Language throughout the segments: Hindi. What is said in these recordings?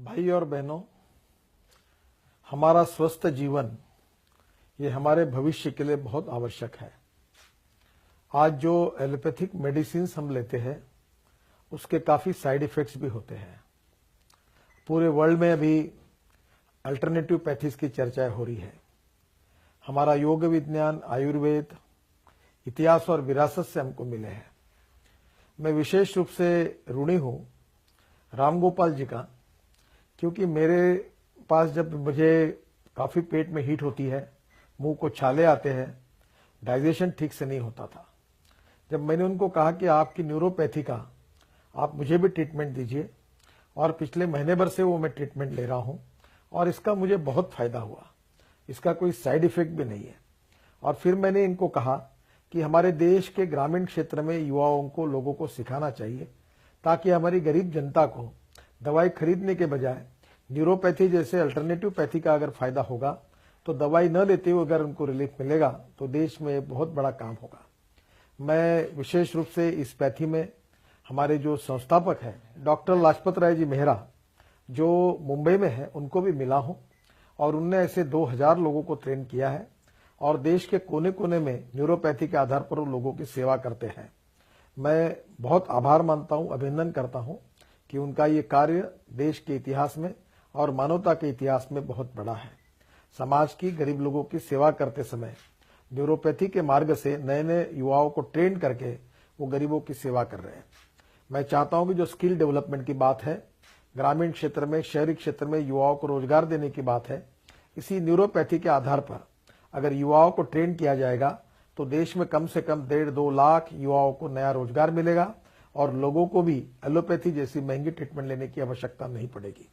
भाई और बहनों, हमारा स्वस्थ जीवन ये हमारे भविष्य के लिए बहुत आवश्यक है। आज जो एलोपैथिक मेडिसिन हम लेते हैं उसके काफी साइड इफेक्ट्स भी होते हैं। पूरे वर्ल्ड में अभी अल्टरनेटिव पैथीज की चर्चा हो रही है। हमारा योग विज्ञान, आयुर्वेद, इतिहास और विरासत से हमको मिले हैं। मैं विशेष रूप से ऋणी हूं राम गोपाल जी का, क्योंकि मेरे पास जब मुझे काफी पेट में हीट होती है, मुंह को छाले आते हैं, डाइजेशन ठीक से नहीं होता था। जब मैंने उनको कहा कि आपकी न्यूरोपैथी का आप मुझे भी ट्रीटमेंट दीजिए, और पिछले महीने भर से वो मैं ट्रीटमेंट ले रहा हूं और इसका मुझे बहुत फायदा हुआ। इसका कोई साइड इफेक्ट भी नहीं है। और फिर मैंने इनको कहा कि हमारे देश के ग्रामीण क्षेत्र में युवाओं को, लोगों को सिखाना चाहिए, ताकि हमारी गरीब जनता को दवाई खरीदने के बजाय न्यूरोपैथी जैसे अल्टरनेटिव पैथी का अगर फायदा होगा तो दवाई न लेते हुए अगर उनको रिलीफ मिलेगा तो देश में बहुत बड़ा काम होगा। मैं विशेष रूप से इस पैथी में हमारे जो संस्थापक हैं डॉक्टर लाजपत राय जी मेहरा, जो मुंबई में है, उनको भी मिला हूं और उनने ऐसे 2000 लोगों को ट्रेन किया है और देश के कोने कोने में न्यूरोपैथी के आधार पर वो लोगों की सेवा करते हैं। मैं बहुत आभार मानता हूं, अभिनंदन करता हूं कि उनका ये कार्य देश के इतिहास में और मानवता के इतिहास में बहुत बड़ा है। समाज की, गरीब लोगों की सेवा करते समय न्यूरोपैथी के मार्ग से नए नए युवाओं को ट्रेन करके वो गरीबों की सेवा कर रहे हैं। मैं चाहता हूं कि जो स्किल डेवलपमेंट की बात है, ग्रामीण क्षेत्र में, शहरी क्षेत्र में युवाओं को रोजगार देने की बात है, इसी न्यूरोपैथी के आधार पर अगर युवाओं को ट्रेन किया जाएगा तो देश में कम से कम 1.5-2 लाख युवाओं को नया रोजगार मिलेगा और लोगों को भी एलोपैथी जैसी महंगी ट्रीटमेंट लेने की आवश्यकता नहीं पड़ेगी।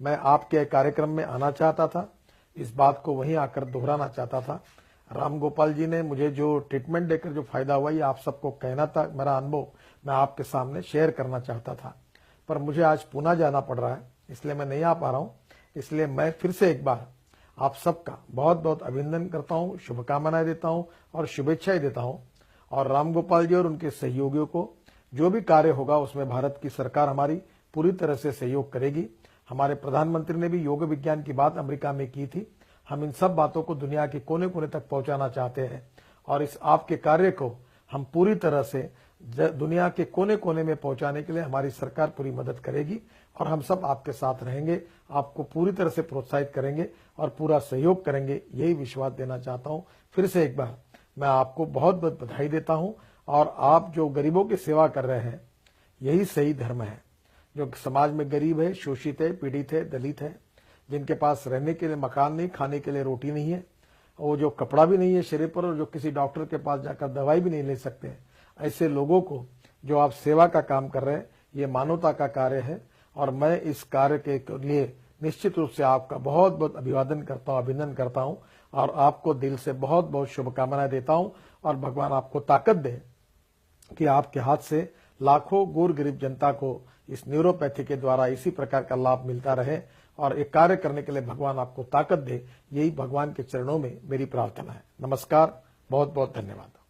मैं आपके कार्यक्रम में आना चाहता था, इस बात को वहीं आकर दोहराना चाहता था। राम गोपाल जी ने मुझे जो ट्रीटमेंट देकर जो फायदा हुआ, ये आप सबको कहना था। मेरा अनुभव मैं आपके सामने शेयर करना चाहता था, पर मुझे आज पुणे जाना पड़ रहा है, इसलिए मैं नहीं आ पा रहा हूं। इसलिए मैं फिर से एक बार आप सबका बहुत बहुत अभिनंदन करता हूं, शुभकामनाएं देता हूं और शुभेच्छाएं देता हूं। और राम गोपाल जी और उनके सहयोगियों को जो भी कार्य होगा उसमें भारत की सरकार हमारी पूरी तरह से सहयोग करेगी। हमारे प्रधानमंत्री ने भी योग विज्ञान की बात अमेरिका में की थी। हम इन सब बातों को दुनिया के कोने कोने तक पहुंचाना चाहते हैं और इस आपके कार्य को हम पूरी तरह से दुनिया के कोने कोने में पहुंचाने के लिए हमारी सरकार पूरी मदद करेगी और हम सब आपके साथ रहेंगे, आपको पूरी तरह से प्रोत्साहित करेंगे और पूरा सहयोग करेंगे, यही विश्वास देना चाहता हूं। फिर से एक बार मैं आपको बहुत बहुत बधाई देता हूं। और आप जो गरीबों की सेवा कर रहे हैं, यही सही धर्म है। जो समाज में गरीब है, शोषित है, पीड़ित है, दलित है, जिनके पास रहने के लिए मकान नहीं, खाने के लिए रोटी नहीं है, वो जो कपड़ा भी नहीं है शरीर पर, और जो किसी डॉक्टर के पास जाकर दवाई भी नहीं ले सकते हैं, ऐसे लोगों को जो आप सेवा का काम कर रहे हैं, ये मानवता का कार्य है। और मैं इस कार्य के लिए निश्चित रूप से आपका बहुत बहुत अभिवादन करता हूं, अभिनंदन करता हूं और आपको दिल से बहुत बहुत शुभकामनाएं देता हूं। और भगवान आपको ताकत दे कि आपके हाथ से लाखों गौर गरीब जनता को इस न्यूरोपैथी के द्वारा इसी प्रकार का लाभ मिलता रहे और एक कार्य करने के लिए भगवान आपको ताकत दे, यही भगवान के चरणों में मेरी प्रार्थना है। नमस्कार, बहुत बहुत धन्यवाद।